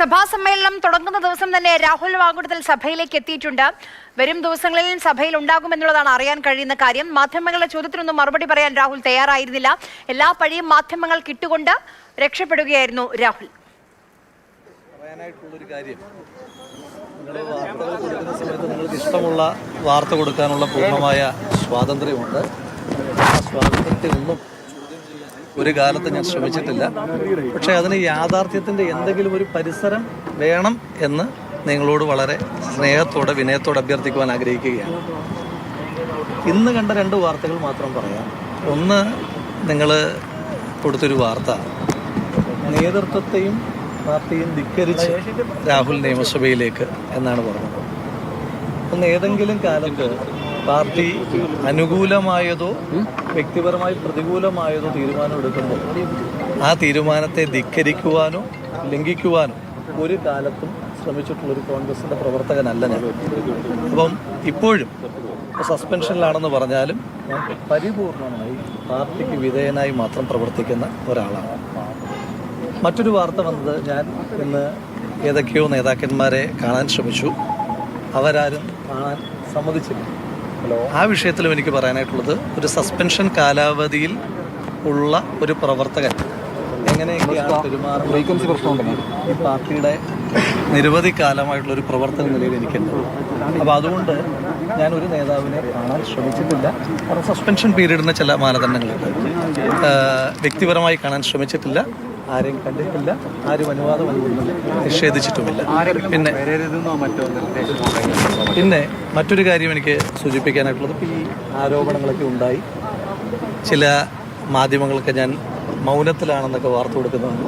സഭാ സമ്മേളനം തുടങ്ങുന്ന ദിവസം തന്നെ രാഹുൽ മാങ്കൂട്ടത്തിൽ സഭയിലേക്ക് എത്തിയിട്ടുണ്ട്. വരും ദിവസങ്ങളിൽ സഭയിൽ ഉണ്ടാകുമെന്നുള്ളതാണ് അറിയാൻ കഴിയുന്ന കാര്യം. മാധ്യമങ്ങളുടെ ചോദ്യത്തിനൊന്നും മറുപടി പറയാൻ രാഹുൽ തയ്യാറായിരുന്നില്ല. എല്ലാ പഴിയും മാധ്യമങ്ങൾക്ക് ഇട്ടുകൊണ്ട് രക്ഷപ്പെടുകയായിരുന്നു രാഹുൽ. നിങ്ങൾക്ക് ഇഷ്ടമുള്ള വാർത്ത കൊടുക്കാനുള്ള പൂർണ്ണമായ സ്വാതന്ത്ര്യമുണ്ട്. ആ സ്വാതന്ത്ര്യത്തെ ഒന്നും ഒരു കാലത്ത് ഞാൻ ശ്രമിച്ചിട്ടില്ല. പക്ഷേ അതിന് യാഥാർത്ഥ്യത്തിൻ്റെ എന്തെങ്കിലും ഒരു പരിസരം വേണം എന്ന് നിങ്ങളോട് വളരെ സ്നേഹത്തോടെ വിനയത്തോടെ അഭ്യർത്ഥിക്കുവാൻ ആഗ്രഹിക്കുകയാണ്. ഇന്ന് കണ്ട 2 വാർത്തകൾ മാത്രം പറയാം. ഒന്ന്, നിങ്ങൾ കൊടുത്തൊരു വാർത്ത നേതൃത്വത്തെയും പാർട്ടിയും ധിക്കരിച്ച് രാഹുൽ നിയമസഭയിലേക്ക് എന്നാണ് പറഞ്ഞത്. ഒന്ന്, ഏതെങ്കിലും കാലത്ത് പാർട്ടി അനുകൂലമായതോ വ്യക്തിപരമായി പ്രതികൂലമായതോ തീരുമാനം എടുക്കുമ്പോൾ ആ തീരുമാനത്തെ ധിക്കരിക്കുവാനോ ലംഘിക്കുവാനോ ഒരു കാലത്തും ശ്രമിച്ചിട്ടുള്ളൊരു കോൺഗ്രസിൻ്റെ പ്രവർത്തകനല്ല ഞാൻ. അപ്പം ഇപ്പോഴും സസ്പെൻഷനിലാണെന്ന് പറഞ്ഞാലും ഞാൻ പരിപൂർണമായി പാർട്ടിക്ക് വിധേയനായി മാത്രം പ്രവർത്തിക്കുന്ന ഒരാളാണ്. മറ്റൊരു വാർത്ത വന്നത്, ഞാൻ ഇന്ന് ഏതൊക്കെയോ നേതാക്കന്മാരെ കാണാൻ ശ്രമിച്ചു, അവരാരും കാണാൻ സമ്മതിച്ചില്ല. ആ വിഷയത്തിലും എനിക്ക് പറയാനായിട്ടുള്ളത്, ഒരു സസ്പെൻഷൻ കാലാവധിയിൽ ഉള്ള ഒരു പ്രവർത്തകൻ എങ്ങനെയൊക്കെയാണ് പെരുമാറുന്നത് ഈ പാർട്ടിയുടെ നിരവധി കാലമായിട്ടുള്ളൊരു പ്രവർത്തന നിലയിൽ എനിക്കുണ്ട്. അപ്പോൾ അതുകൊണ്ട് ഞാൻ ഒരു നേതാവിനെ കാണാൻ ശ്രമിച്ചിട്ടില്ല. കാരണം സസ്പെൻഷൻ പീരീഡിന് ചില മാനദണ്ഡങ്ങളുണ്ട്. വ്യക്തിപരമായി കാണാൻ ശ്രമിച്ചിട്ടില്ല, ആരെയും കണ്ടിട്ടില്ല, ആരും അനുവാദം നിഷേധിച്ചിട്ടുമില്ല. പിന്നെ മറ്റൊരു കാര്യം എനിക്ക് സൂചിപ്പിക്കാനായിട്ടുള്ളത്, ഇപ്പോൾ ഈ ആരോപണങ്ങളൊക്കെ ഉണ്ടായി, ചില മാധ്യമങ്ങൾക്ക് ഞാൻ മൗനത്തിലാണെന്നൊക്കെ വാർത്ത കൊടുക്കുന്നുണ്ട്.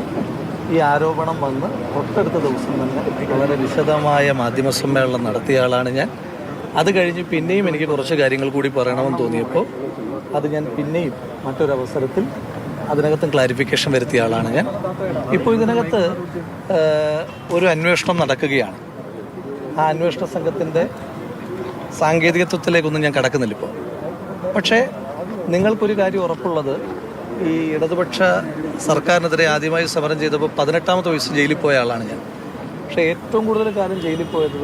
ഈ ആരോപണം വന്ന് തൊട്ടടുത്ത ദിവസം തന്നെ വളരെ വിശദമായ മാധ്യമ സമ്മേളനം നടത്തിയ ആളാണ് ഞാൻ. അത് കഴിഞ്ഞ് പിന്നെയും എനിക്ക് കുറച്ച് കാര്യങ്ങൾ കൂടി പറയണമെന്ന് തോന്നിയപ്പോൾ അത് ഞാൻ പിന്നെയും മറ്റൊരവസരത്തിൽ അതിനകത്തും ക്ലാരിഫിക്കേഷൻ വരുത്തിയ ആളാണ് ഞാൻ. ഇപ്പോൾ ഇതിനകത്ത് ഒരു അന്വേഷണം നടക്കുകയാണ്. ആ അന്വേഷണ സംഘത്തിൻ്റെ സാങ്കേതികത്വത്തിലേക്കൊന്നും ഞാൻ കടക്കുന്നില്ല ഇപ്പോൾ. പക്ഷേ നിങ്ങൾക്കൊരു കാര്യം ഉറപ്പുള്ളത്, ഈ ഇടതുപക്ഷ സർക്കാരിനെതിരെ ആദ്യമായി സമരം ചെയ്തപ്പോൾ 18ാമത്തെ വയസ്സിൽ ജയിലിൽ പോയ ആളാണ് ഞാൻ. പക്ഷേ ഏറ്റവും കൂടുതൽ കാലം ജയിലിൽ പോയത്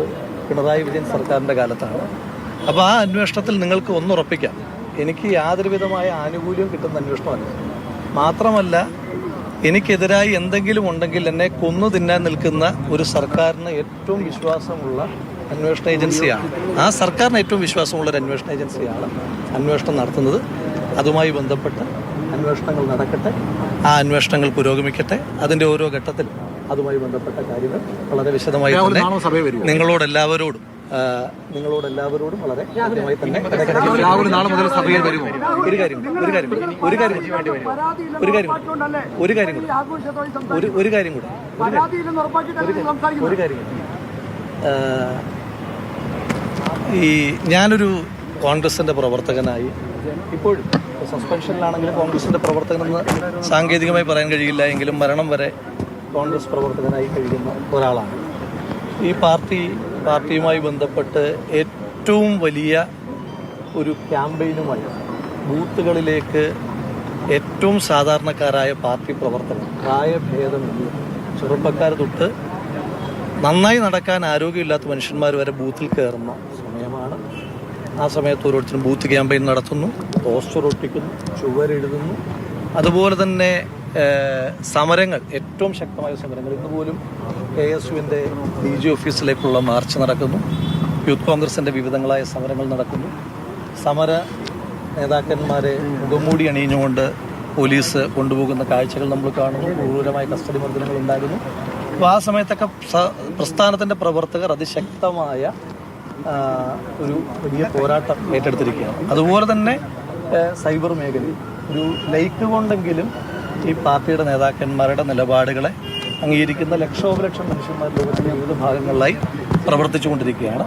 പിണറായി വിജയൻ സർക്കാരിൻ്റെ കാലത്താണ്. അപ്പോൾ ആ അന്വേഷണത്തിൽ നിങ്ങൾക്ക് ഒന്നുറപ്പിക്കാം, എനിക്ക് യാതൊരു വിധമായ ആനുകൂല്യവും കിട്ടുന്ന അന്വേഷണമല്ല. മാത്രമല്ല, എനിക്കെതിരായി എന്തെങ്കിലും ഉണ്ടെങ്കിൽ എന്നെ കൊന്നു തിന്നാൻ നിൽക്കുന്ന ഒരു സർക്കാരിന് ഏറ്റവും വിശ്വാസമുള്ള അന്വേഷണ ഏജൻസിയാണ്. ആ സർക്കാരിന് ഏറ്റവും വിശ്വാസമുള്ളൊരു അന്വേഷണ ഏജൻസിയാണ് അന്വേഷണം നടത്തുന്നത്. അതുമായി ബന്ധപ്പെട്ട് അന്വേഷണങ്ങൾ നടക്കട്ടെ, ആ അന്വേഷണങ്ങൾ പുരോഗമിക്കട്ടെ. അതിൻ്റെ ഓരോ ഘട്ടത്തിലും അതുമായി ബന്ധപ്പെട്ട കാര്യങ്ങൾ വളരെ വിശദമായി നിങ്ങളോടെല്ലാവരോടും വളരെ കൃത്യമായി തന്നെ ഈ ഞാനൊരു കോൺഗ്രസിൻ്റെ പ്രവർത്തകനായി ഇപ്പോഴും സസ്പെൻഷനിലാണെങ്കിലും കോൺഗ്രസിൻ്റെ പ്രവർത്തകനെന്ന് സാങ്കേതികമായി പറയാൻ കഴിയില്ല എങ്കിലും മരണം വരെ കോൺഗ്രസ് പ്രവർത്തകനായി കഴിയുന്ന ഒരാളാണ്. ഈ പാർട്ടിയുമായി ബന്ധപ്പെട്ട് ഏറ്റവും വലിയ ഒരു ക്യാമ്പയിനുമായി ബൂത്തുകളിലേക്ക് ഏറ്റവും സാധാരണക്കാരായ പാർട്ടി പ്രവർത്തകർ, പ്രായഭേദമില്ല, ചെറുപ്പക്കാർ തൊട്ട് നന്നായി നടക്കാൻ ആരോഗ്യമില്ലാത്ത മനുഷ്യന്മാർ വരെ ബൂത്തിൽ കയറുന്ന സമയമാണ്. ആ സമയത്ത് ഓരോരുത്തരും ബൂത്ത് ക്യാമ്പയിൻ നടത്തുന്നു, പോസ്റ്റർ ഒട്ടിക്കുന്നു, ചുവരെഴുതുന്നു. അതുപോലെ തന്നെ സമരങ്ങൾ, ഏറ്റവും ശക്തമായ സമരങ്ങൾ. ഇന്ന് പോലും KSUവിൻ്റെ DG ഓഫീസിലേക്കുള്ള മാർച്ച് നടക്കുന്നു. യൂത്ത് കോൺഗ്രസിൻ്റെ വിവിധങ്ങളായ സമരങ്ങൾ നടക്കുന്നു. സമര നേതാക്കന്മാരെ മുഖംമൂടി അണിഞ്ഞുകൊണ്ട് പോലീസ് കൊണ്ടുപോകുന്ന കാഴ്ചകൾ നമ്മൾ കാണുന്നു. ക്രൂരമായ കസ്റ്റഡി മർദ്ദനങ്ങൾ ഉണ്ടാകുന്നു. അപ്പോൾ ആ സമയത്തൊക്കെ പ്രസ്ഥാനത്തിൻ്റെ പ്രവർത്തകർ അതിശക്തമായ ഒരു വലിയ പോരാട്ടം ഏറ്റെടുത്തിരിക്കുകയാണ്. അതുപോലെ തന്നെ സൈബർ മേഖലയിൽ ഒരു ലൈക്ക് കൊണ്ടെങ്കിലും ഈ പാർട്ടിയുടെ നേതാക്കന്മാരുടെ നിലപാടുകളെ അംഗീകരിക്കുന്ന ലക്ഷോപലക്ഷം മനുഷ്യന്മാർ ലോകത്തിൻ്റെ വിവിധ ഭാഗങ്ങളിലായി പ്രവർത്തിച്ചു കൊണ്ടിരിക്കുകയാണ്.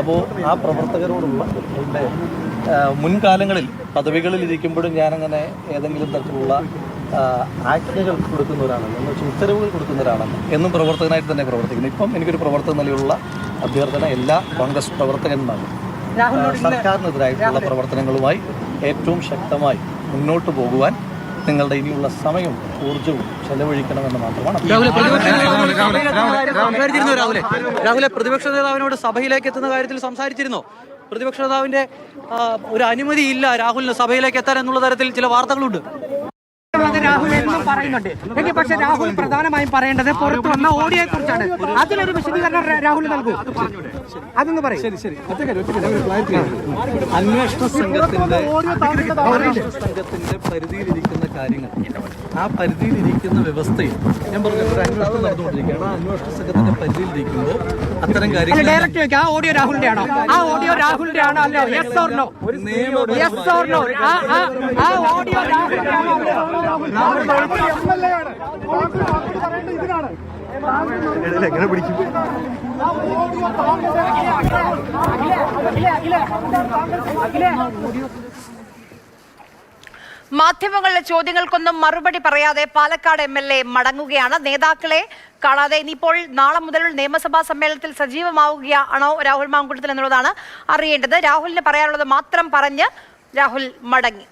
അപ്പോൾ ആ പ്രവർത്തകരോടുള്ള എൻ്റെ മുൻകാലങ്ങളിൽ പദവികളിൽ ഇരിക്കുമ്പോഴും ഞാനങ്ങനെ ഏതെങ്കിലും തരത്തിലുള്ള ആജ്ഞകൾ കൊടുക്കുന്ന ഒരാളാണ്, എന്ന് വെച്ചാൽ ഉത്തരവുകൾ കൊടുക്കുന്ന ഒരാളാണ്. എന്നും പ്രവർത്തകനായിട്ട് തന്നെ പ്രവർത്തിക്കുന്നു. ഇപ്പം എനിക്കൊരു പ്രവർത്തക നിലയിലുള്ള അഭ്യർത്ഥന എല്ലാ കോൺഗ്രസ് പ്രവർത്തകന്മാരും സർക്കാരിനെതിരായിട്ടുള്ള പ്രവർത്തനങ്ങളുമായി ഏറ്റവും ശക്തമായി മുന്നോട്ട് പോകുവാൻ നിങ്ങളുടെ ഇനിയുള്ള സമയവും ഊർജ്ജവും ചെലവഴിക്കണമെന്ന് മാത്രമാണ്. രാഹുലെ പ്രതിപക്ഷ നേതാവിനോട് സഭയിലേക്ക് എത്തുന്ന കാര്യത്തിൽ സംസാരിച്ചിരുന്നോ? പ്രതിപക്ഷ നേതാവിന്റെ ഒരു അനുമതിയില്ല രാഹുലിന് സഭയിലേക്ക് എത്താൻ എന്നുള്ള തരത്തിൽ ചില വാർത്തകളുണ്ട്. രാഹുൽ എന്നും പറയുന്നുണ്ട്. എങ്കിൽ പക്ഷേ രാഹുൽ പ്രധാനമായും പറയേണ്ടത് പുറത്തു വന്ന ഓഡിയോയെ കുറിച്ചാണ്. അതിലൊരു വിശദീകരണം രാഹുൽ നൽകൂ. അതൊന്ന് പറയും. അന്വേഷണ സംഘത്തിന്റെ പരിധിയിലിരിക്കുന്ന കാര്യങ്ങൾ, ആ പരിധിയിലിരിക്കുന്ന വ്യവസ്ഥയിൽ ഞാൻ പറഞ്ഞു ഒരു അന്വേഷണം നടന്നുകൊണ്ടിരിക്കുകയാണ്. ആ അന്വേഷണ സംഘത്തിന്റെ പരിധിയിലിരിക്കുമ്പോൾ അത്തരം കാര്യങ്ങൾ ഡയറക്റ്റ് ചോദിക്കാം, ആ ഓഡിയോ രാഹുലിന്റെ ആണോ? ആ ഓഡിയോ രാഹുലിന്റെ ആണോ? അല്ലോ, yes or no? Yes or no? ആ ഓഡിയോ രാഹുലിന്റെ ആണോ? എങ്ങനെ പിടിക്കും? മാധ്യമങ്ങളുടെ ചോദ്യങ്ങൾക്കൊന്നും മറുപടി പറയാതെ പാലക്കാട് MLA മടങ്ങുകയാണ്. നേതാക്കളെ കാണാതെ ഇനിയിപ്പോൾ നാളെ മുതൽ നിയമസഭാ സമ്മേളനത്തിൽ സജീവമാവുകയാണോ രാഹുൽ മാങ്കൂട്ടത്തിൽ എന്നുള്ളതാണ് അറിയേണ്ടത്. രാഹുലിന് പറയാനുള്ളത് മാത്രം പറഞ്ഞ് രാഹുൽ മടങ്ങി.